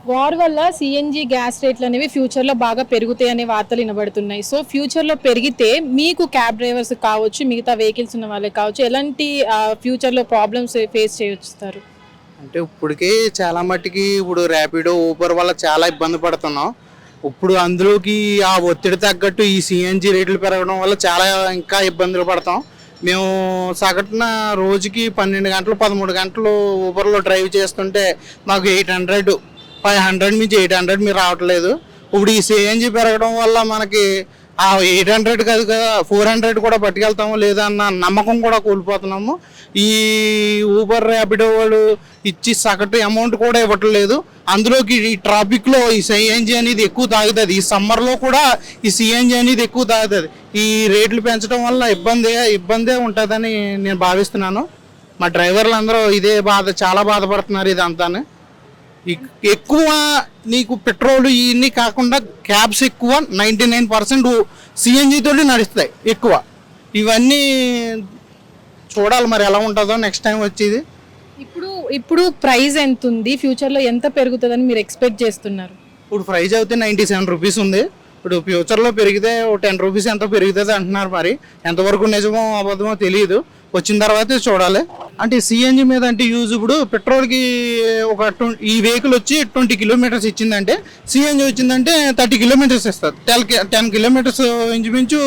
War వల్ల CNG gas రేట్లు అనేవి ఫ్యూచర్లో బాగా పెరుగుతాయి అనే వార్తలు వినబడుతున్నాయి. సో ఫ్యూచర్లో పెరిగితే మీకు క్యాబ్ డ్రైవర్స్ కావచ్చు, మిగతా వెహికల్స్ ఉన్న వాళ్ళకి కావచ్చు, ఎలాంటి ఫ్యూచర్లో ప్రాబ్లమ్స్ ఫేస్ చేయొచ్చుతారు? అంటే ఇప్పటికే చాలా మట్టికి ఇప్పుడు ర్యాపిడో ఊబర్ వల్ల చాలా ఇబ్బంది పడుతున్నాం. ఇప్పుడు అందులోకి ఆ ఒత్తిడి తగ్గట్టు ఈ సిఎన్జి రేట్లు పెరగడం వల్ల చాలా ఇంకా ఇబ్బందులు పడతాం. మేము సగటున రోజుకి 12 గంటలు 13 గంటలు ఊబర్లో డ్రైవ్ చేస్తుంటే మాకు 800 500 నుంచి 800 మీరు రావట్లేదు. ఇప్పుడు ఈ సిఎన్జి పెరగడం వల్ల మనకి ఆ 800 కాదు కదా 400 కూడా పట్టుకెళ్తామో లేదా అన్న నమ్మకం కూడా కోల్పోతున్నాము. ఈ ఊబర్ ర్యాపిడో వాళ్ళు ఇచ్చి సగటు అమౌంట్ కూడా ఇవ్వట్లేదు. అందులోకి ఈ ట్రాఫిక్లో ఈ సిఎన్జి అనేది ఎక్కువ తాగుతుంది. ఈ సమ్మర్లో కూడా ఈ సిఎన్జి అనేది ఎక్కువ తాగుతుంది. ఈ రేట్లు పెంచడం వల్ల ఇబ్బందే ఉంటుందని నేను భావిస్తున్నాను. మా డ్రైవర్లు అందరూ ఇదే చాలా బాధపడుతున్నారు ఇదంతా. ఎక్కువ నీకు పెట్రోల్ ఇవన్నీ కాకుండా క్యాబ్స్ ఎక్కువ 99% సిఎన్జితో నడుస్తాయి ఎక్కువ. ఇవన్నీ చూడాలి మరి ఎలా ఉంటుందో నెక్స్ట్ టైం వచ్చేది. ఇప్పుడు ప్రైస్ ఎంత ఉంది, ఫ్యూచర్లో ఎంత పెరుగుతుందని మీరు ఎక్స్పెక్ట్ చేస్తున్నారు? ఇప్పుడు ప్రైస్ అయితే 97 రూపీస్ ఉంది. ఇప్పుడు ఫ్యూచర్లో పెరిగితే 10 రూపీస్ ఎంతో పెరుగుతుంది అంటున్నారు. మరి ఎంతవరకు నిజమో అబద్ధమో తెలియదు, వచ్చిన తర్వాతే చూడాలి. అంటే సిఎన్జి మీద అంటే యూజ్ ఇప్పుడు పెట్రోల్కి ఈ వెహికల్ వచ్చి 20 కిలోమీటర్స్ ఇచ్చిందంటే సిఎన్జి వచ్చిందంటే 30 కిలోమీటర్స్ ఇస్తుంది. 10 కిలోమీటర్స్ ఇంచుమించు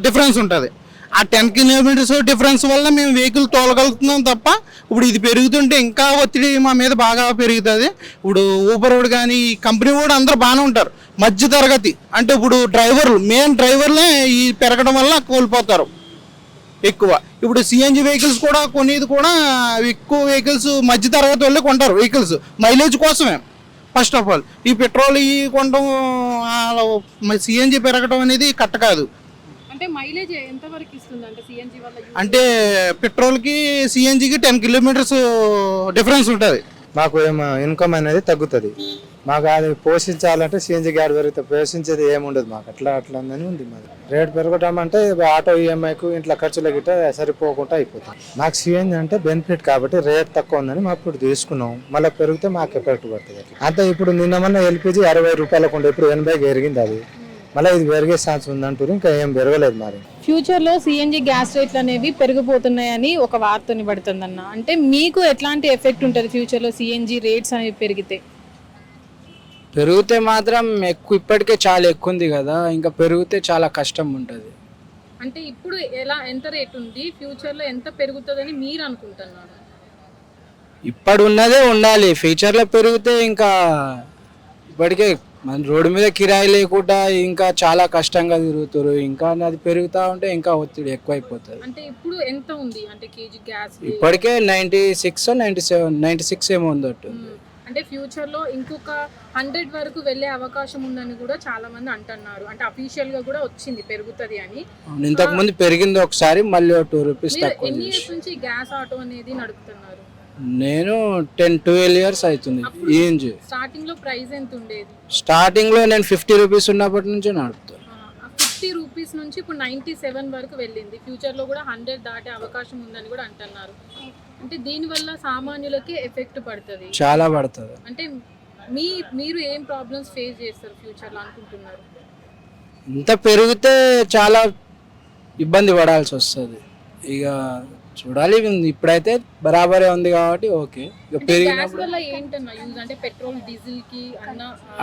డిఫరెన్స్ ఉంటుంది. ఆ 10 కిలోమీటర్స్ డిఫరెన్స్ వల్ల మేము వెహికల్ తోలగలుగుతున్నాం తప్ప ఇప్పుడు ఇది పెరుగుతుంటే ఇంకా ఒత్తిడి మా మీద బాగా పెరుగుతుంది. ఇప్పుడు ఊబర్ వాడు కానీ ఈ కంపెనీ కూడా అందరూ బాగానే ఉంటారు. మధ్య తరగతి అంటే ఇప్పుడు మెయిన్ డ్రైవర్లే ఈ పెరగడం వల్ల కోల్పోతారు ఎక్కువ. ఇప్పుడు సిఎన్జి వెహికల్స్ కూడా కొనేది కూడా ఎక్కువ వెహికల్స్ మధ్య తరగతి వాళ్ళే కొంటారు వెహికల్స్ మైలేజ్ కోసమే. ఫస్ట్ ఆఫ్ ఆల్ ఈ పెట్రోల్ ఈ కొనడం సిఎన్జి పెరగడం అనేది కరెక్ట్ కాదు. అంటే మైలేజ్ ఎంత వరకు ఇస్తుంది అంటే సిఎన్జి వల్ల? అంటే పెట్రోల్కి సిఎన్జికి 10 కిలోమీటర్స్ డిఫరెన్స్ ఉంటుంది. మాకు ఇన్కమ్ అనేది తగ్గుతుంది. మాకు అది పోషించాలంటే సిఎన్జి గాడి పెరిగితే పోషించేది ఏముండదు మాకు. అట్లా ఉందని ఉంది మాది. రేట్ పెరగటం అంటే ఆటో ఈఎంఐకు ఇంట్లో ఖర్చులు గిట్ట సరిపోకుండా అయిపోతుంది. మాకు సిఎన్జి అంటే బెనిఫిట్ కాబట్టి రేట్ తక్కువ ఉందని మాకు ఇప్పుడు తీసుకున్నాం. మళ్ళీ పెరిగితే మాకు ఎఫెక్ట్ పడుతుంది. అంతే ఇప్పుడు నిన్న మొన్న ఎల్పిజి 60 రూపాయలకు ఉండే, ఇప్పుడు 80కి పెరిగింది. అది మళ్ళీ ఇది పెరిగే ఛాన్స్ ఉందంటారు. ఇంకా ఏం పెరగలేదు మరి. ఫ్యూచర్లో సిఎన్జి గ్యాస్ రేట్లు అనేవి పెరిగిపోతున్నాయని ఒక వార్త వినబడుతుందన్న. అంటే మీకు ఎట్లాంటి ఎఫెక్ట్ ఉంటుంది ఫ్యూచర్లో సిఎన్జి రేట్స్ అనేవి పెరిగితే మాత్రం ఇప్పటికే చాలా ఎక్కువ ఉంది కదా, ఇంకా పెరిగితే చాలా కష్టం ఉంటుంది. అంటే ఇప్పుడు ఎంత రేట్ ఉంది, ఫ్యూచర్లో ఎంత పెరుగుతుందని మీరు అనుకుంటున్నారు? ఇప్పుడు ఉన్నదే ఉండాలి. ఫ్యూచర్లో పెరిగితే ఇంకా ఇప్పటికే మన రోడ్డు మీద కిరాయి లేకుండా ఇంకా చాలా కష్టంగా తిరుగుతారు. ఇంకా అది పెరుగుతూ ఉంటే ఇంకా ఒత్తిడి ఎక్కువైపోతుంది. అంటే ఇప్పుడు ఎంత ఉంది అంటే కేజీ గ్యాస్? ఇప్పటికే 96 ఏమో ఉందట్టు. అంటే ఫ్యూచర్లో ఇంకొక 100 వరకు వెళ్ళే అవకాశం ఉందని కూడా చాలా మంది అంటున్నారు. అంటే అఫీషియల్ గా కూడా వచ్చింది పెరుగుతుంది అని. ఇంతకు ముందు పెరిగింది ఒకసారి, మళ్ళీ 2 రూపీస్ తక్కువ. ఎన్ని ఇయర్స్ నుంచి గ్యాస్ ఆటో అనేది నడుపుతున్నారు? నేను 10-12 ఇయర్స్ అవుతుంది. స్టార్టింగ్ లో ప్రైస్ ఎంత ఉండేది? స్టార్టింగ్ లో నేను 50 రూపీస్ ఉన్నప్పటి నుంచి నడుపుతాను. 50 రూపీస్ నుంచి ఇప్పుడు 97 వరకు వెళ్ళింది. ఫ్యూచర్ లో కూడా 100 దాటే అవకాశం ఉందని కూడా అంటున్నారు. అంటే దీని వల్ల సామాన్యులకి ఎఫెక్ట్ పడుతుంది, చాలా పడుతుంది. అంటే మీరు ఏం ప్రాబ్లమ్స్ ఫేస్ చేస్తారు ఫ్యూచర్ లో అనుకుంటున్నారు? ఇంత పెరిగితే చాలా ఇబ్బంది పడాల్సి వస్తుంది. ఇక చూడాలి. ఇప్పుడైతే బరాబరే ఉంది కాబట్టి ఓకే. ఇక పెరిగినప్పుడు అంటే పెట్రోల్ డీజిల్ కి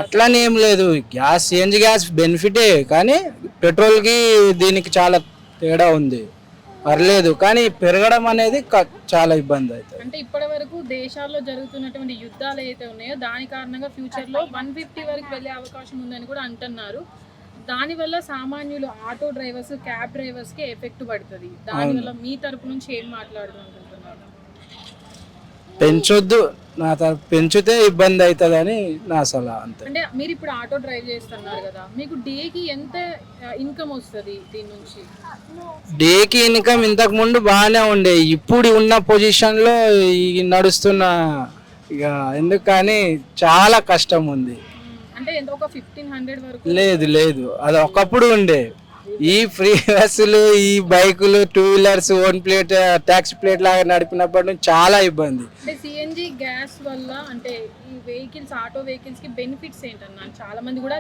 అట్లానే ఏం లేదు. గ్యాస్ సిఎన్జి గ్యాస్ బెనిఫిటే, కానీ పెట్రోల్కి దీనికి చాలా తేడా ఉంది. పర్లేదు, కానీ పెరగడం అనేది చాలా ఇబ్బంది అవుతుంది. అంటే ఇప్పటి వరకు దేశాల్లో జరుగుతున్నటువంటి యుద్ధాలు ఏదైతే ఉన్నాయో దాని కారణంగా ఫ్యూచర్ లో 150 వరకు వెళ్ళే అవకాశం ఉందని కూడా అంటున్నారు. దానివల్ల సామాన్యులు ఆటో డ్రైవర్స్, క్యాబ్ డ్రైవర్స్ కి ఎఫెక్ట్ పడుతుంది. దానివల్ల మీ తరపు నుంచి ఏం మాట్లాడుకుంటున్నారు? పెంచొద్దు, నా తరపు పెంచితే ఇబ్బంది అవుతుంది అని నా సలహా. అంతే. అంటే మీరు ఇప్పుడు ఆటో డ్రైవ్ చేస్తున్నారు కదా, మీకు డేకి ఎంత ఇన్కమ్ వస్తుంది దీని నుంచి? డేకి ఇన్కమ్ ఇంతకు ముందు బాగానే ఉండే, ఇప్పుడు ఉన్న పొజిషన్లో నడుస్తున్న ఇక ఎందుకు కానీ చాలా కష్టం ఉంది. అంటే ఒక 1500 వరకు? లేదు, అది ఒకప్పుడు ఉండే, ఈ ఫ్రీ బస్సులు, ఈ బైకులు, 2 wheelers, own plate, taxi plate లాగా నడిపినప్పటి నుంచి చాలా ఇబ్బంది. అంటే సిఎన్జి గ్యాస్ వల్ల అంటే ఈ వెహికల్స్, ఆటో వెహికల్స్ కి బెనిఫిట్స్ ఏంటన్నా? చాలా మంది కూడా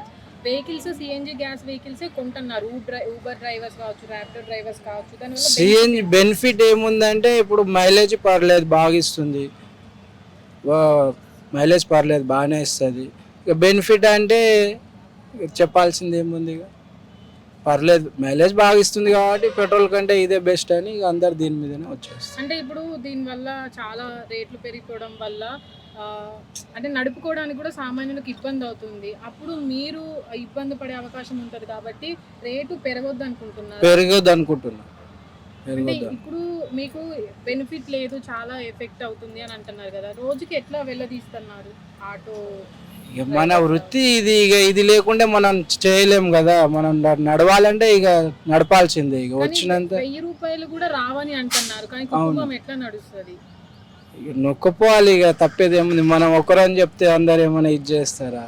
వెహికల్స్ సిఎన్జి గ్యాస్ వెహికల్స్ కొంటున్నారు. ఊబర్ డ్రైవర్స్ కావచ్చు, ర్యాపిడో డ్రైవర్స్ కావచ్చు. దానివల్ల సిఎన్జి బెనిఫిట్ ఏముందంటే ఇప్పుడు మైలేజ్ పర్లేదు, బాగా ఇస్తుంది. మైలేజ్ పర్లేదు, బాగానే ఇస్తుంది. ఇక బెనిఫిట్ అంటే చెప్పాల్సింది ఏముంది, ఇక పర్లేదు, మైలేజ్ బాగా ఇస్తుంది కాబట్టి పెట్రోల్ కంటే ఇదే బెస్ట్ అని ఇక అందరు దీని మీదనే వచ్చేస్తారు. అంటే ఇప్పుడు దీనివల్ల చాలా రేట్లు పెరిగిపోవడం వల్ల అంటే నడుపుకోవడానికి కూడా సామాన్యులకు ఇబ్బంది అవుతుంది. అప్పుడు మీరు ఇబ్బంది పడే అవకాశం ఉంటుంది కాబట్టి రేటు పెరగొద్దు అనుకుంటున్నారు. పెరగొద్దు అనుకుంటున్నా. అంటే ఇప్పుడు మీకు బెనిఫిట్ లేదు, చాలా ఎఫెక్ట్ అవుతుంది అని అంటున్నారు కదా. రోజుకి ఎట్లా వెళ్ళదీస్తున్నారు ఆటో? ఇక మన వృత్తి ఇది, ఇక ఇది లేకుంటే మనం చేయలేము కదా. మనం నడవాలంటే ఇక నడపాల్సిందే. ఇక వచ్చినంత 1000 రూపాయలు కూడా రావని అంటున్నారు, కానీ కుటుంబం ఎట్లా నడుస్తుంది? ఇక నొక్కపోవాలి. ఇక తప్పేది ఏముంది, మనం ఒకరని చెప్తే అందరు ఏమైనా ఇది చేస్తారా?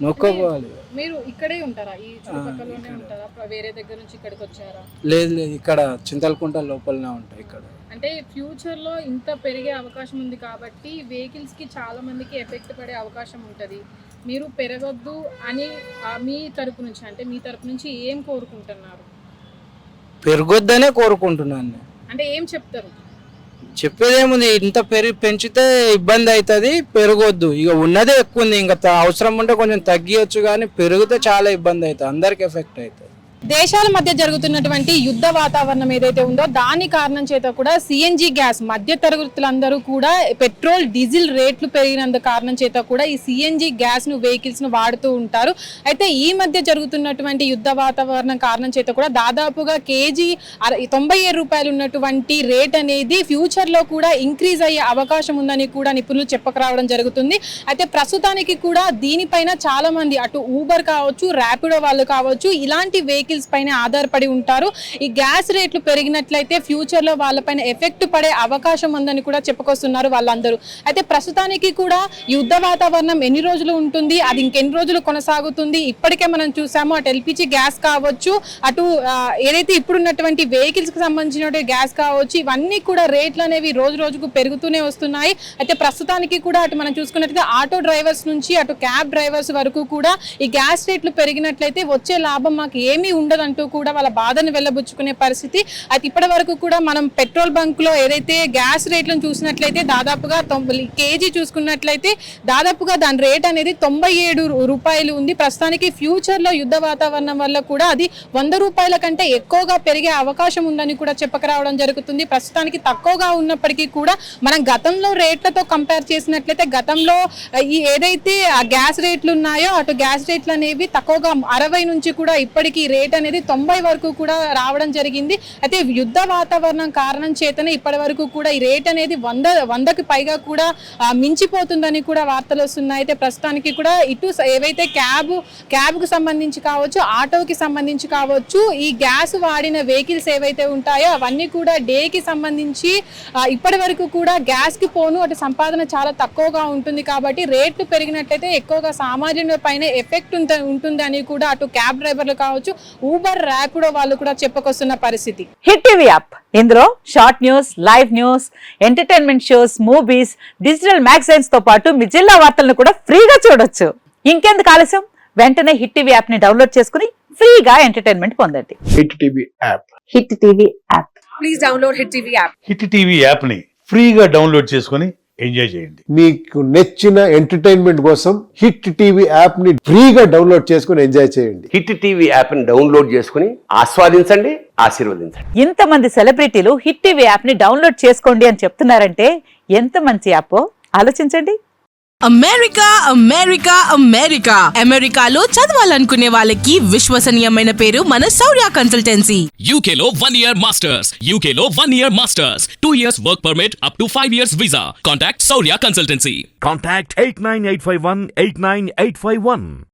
నొక్కపోవాలి. మీరు ఇక్కడే ఉంటారా? ఈ చుట్టుపక్కలనే ఉంటారా? వేరే దగ్గర నుంచి ఇక్కడికి వచ్చారా? లేదు లేదు, ఇక్కడ చింతలకుంట లోపలనే ఉంటాయి. ఇక్కడ అంటే ఫ్యూచర్ లో ఇంత పెరిగే అవకాశం ఉంది కాబట్టి వెహికల్స్ కి చాలా మందికి ఎఫెక్ట్ పడే అవకాశం ఉంటది. మీరు పెరగొద్దు అని మీ తరపు నుంచి, అంటే మీ తరపు నుంచి ఏం కోరుకుంటున్నారు? పెరగొద్దనే కోరుకుంటున్నాను. అంటే ఏం చెప్తారు? చెప్పేదేముంది, ఇంత పెంచితే ఇబ్బంది అవుతుంది, పెరగొద్దు. ఇక ఉన్నదే ఎక్కువ ఉంది, ఇంకా అవసరం ఉంటే కొంచెం తగ్గియచ్చు, కానీ పెరిగితే చాలా ఇబ్బంది అవుతుంది, అందరికి ఎఫెక్ట్ అవుతుంది. దేశాల మధ్య జరుగుతున్నటువంటి యుద్ధ వాతావరణం ఏదైతే ఉందో దాని కారణం చేత కూడా సిఎన్జి గ్యాస్ మధ్య తరగతులందరూ కూడా పెట్రోల్, డీజిల్ రేట్లు పెరిగినందు కారణం చేత కూడా ఈ సిఎన్జి గ్యాస్ ను వెహికల్స్ ను వాడుతూ ఉంటారు. అయితే ఈ మధ్య జరుగుతున్నటువంటి యుద్ధ వాతావరణం కారణం చేత కూడా దాదాపుగా కేజీ 97 రూపాయలు ఉన్నటువంటి రేట్ అనేది ఫ్యూచర్ లో కూడా ఇంక్రీజ్ అయ్యే అవకాశం ఉందని కూడా నిపుణులు చెప్పకరావడం జరుగుతుంది. అయితే ప్రస్తుతానికి కూడా దీనిపైన చాలా మంది అటు ఊబర్ కావచ్చు, ర్యాపిడో వాళ్ళు కావచ్చు, ఇలాంటి వెహికల్స్ పైన ఆధారపడి ఉంటారు. ఈ గ్యాస్ రేట్లు పెరిగినట్లయితే ఫ్యూచర్ లో వాళ్ళపైన ఎఫెక్ట్ పడే అవకాశం ఉందని కూడా చెప్పుకొస్తున్నారు వాళ్ళందరూ. అయితే ప్రస్తుతానికి కూడా యుద్ధ వాతావరణం ఎన్ని రోజులు ఉంటుంది, అది ఇంకెన్ని రోజులు కొనసాగుతుంది? ఇప్పటికే మనం చూసాము, అటు ఎల్పిజి గ్యాస్ కావచ్చు, అటు ఏదైతే ఇప్పుడున్నటువంటి వెహికల్స్ కి సంబంధించిన గ్యాస్ కావచ్చు, ఇవన్నీ కూడా రేట్లు అనేవి రోజు రోజుకు పెరుగుతూనే వస్తున్నాయి. అయితే ప్రస్తుతానికి కూడా అటు మనం చూసుకున్నట్లయితే ఆటో డ్రైవర్స్ నుంచి అటు క్యాబ్ డ్రైవర్స్ వరకు కూడా ఈ గ్యాస్ రేట్లు పెరిగినట్లయితే వచ్చే లాభం మాకు ఏమీ ఉండదంటూ కూడా వాళ్ళ బాధను వెళ్ళబుచ్చుకునే పరిస్థితి. అయితే ఇప్పటి వరకు కూడా మనం పెట్రోల్ బంక్ లో ఏదైతే గ్యాస్ రేట్లను చూసినట్లయితే దాదాపుగా కేజీ చూసుకున్నట్లయితే దాదాపుగా దాని రేట్ అనేది 97 రూపాయలు ఉంది. ప్రస్తుతానికి ఫ్యూచర్ లో యుద్ధ వాతావరణం వల్ల కూడా అది 100 రూపాయల కంటే ఎక్కువగా పెరిగే అవకాశం ఉందని కూడా చెప్పకరావడం జరుగుతుంది. ప్రస్తుతానికి తక్కువగా ఉన్నప్పటికీ కూడా మనం గతంలో రేట్లతో కంపేర్ చేసినట్లయితే గతంలో ఈ ఏదైతే ఆ గ్యాస్ రేట్లు ఉన్నాయో అటు గ్యాస్ రేట్లు అనేవి తక్కువగా 60 నుంచి కూడా ఇప్పటికీ రేట్ అనేది 90 వరకు కూడా రావడం జరిగింది. అయితే యుద్ధ వాతావరణం కారణం చేతనే ఇప్పటి వరకు కూడా ఈ రేట్ అనేది 100కి పైగా కూడా మించిపోతుందని కూడా వార్తలు వస్తున్నాయి. అయితే ప్రస్తుతానికి కూడా ఇటు ఏవైతే క్యాబ్ కు సంబంధించి కావచ్చు, ఆటోకి సంబంధించి కావచ్చు, ఈ గ్యాస్ వాడిన వెహికల్స్ ఏవైతే ఉంటాయో అవన్నీ కూడా డేకి సంబంధించి ఇప్పటి వరకు కూడా గ్యాస్ కి పోను అటు సంపాదన చాలా తక్కువగా ఉంటుంది. కాబట్టి రేట్లు పెరిగినట్లయితే ఎక్కువగా సామాన్యుల పైన ఎఫెక్ట్ ఉంటుంది అని కూడా అటు క్యాబ్ డ్రైవర్లు కావచ్చు, ఊబర్, ర్యాపిడో వాళ్ళు కూడా చెప్పుకొస్తున్న పరిస్థితి. హిట్ టీవీ యాప్, ఇందులో short news, live news, entertainment shows, movies, digital magazines తో పాటు మీ జిల్లా వార్తలను కూడా ఫ్రీగా చూడొచ్చు. ఇంకెందుకు ఆలస్యం, వెంటనే హిట్ టీవీ యాప్ ని డౌన్లోడ్ చేసుకుని ఫ్రీగా ఎంటర్టైన్మెంట్ పొందండి. Hit TV app, hit TV app, please download hit TV app. Hit TV app ని ఫ్రీగా డౌన్లోడ్ చేసుకుని ఎంజాయ్ చేయండి. మీకు నచ్చిన ఎంటర్టైన్మెంట్ కోసం హిట్ టీవీ యాప్ ని ఫ్రీగా డౌన్లోడ్ చేసుకుని ఎంజాయ్ చేయండి. హిట్ టీవీ యాప్ ని డౌన్లోడ్ చేసుకుని ఆస్వాదించండి, ఆశీర్వదించండి. ఇంతమంది సెలబ్రిటీలు హిట్ టీవీ యాప్ ని డౌన్లోడ్ చేసుకోండి అని చెప్తున్నారంటే ఎంత మంచి యాప్ ఆలోచించండి. అమెరికా అమెరికా అమెరికా అమెరికాలో చదవాలనుకునే వాళ్ళకి విశ్వసనీయమైన పేరు మన శౌర్య కన్సల్టెన్సీ. UK లో 1 year masters, UK లో 1 year masters, 2 years work permit up to 5 years visa. Contact Saurya Consultancy. Contact 89851 89851.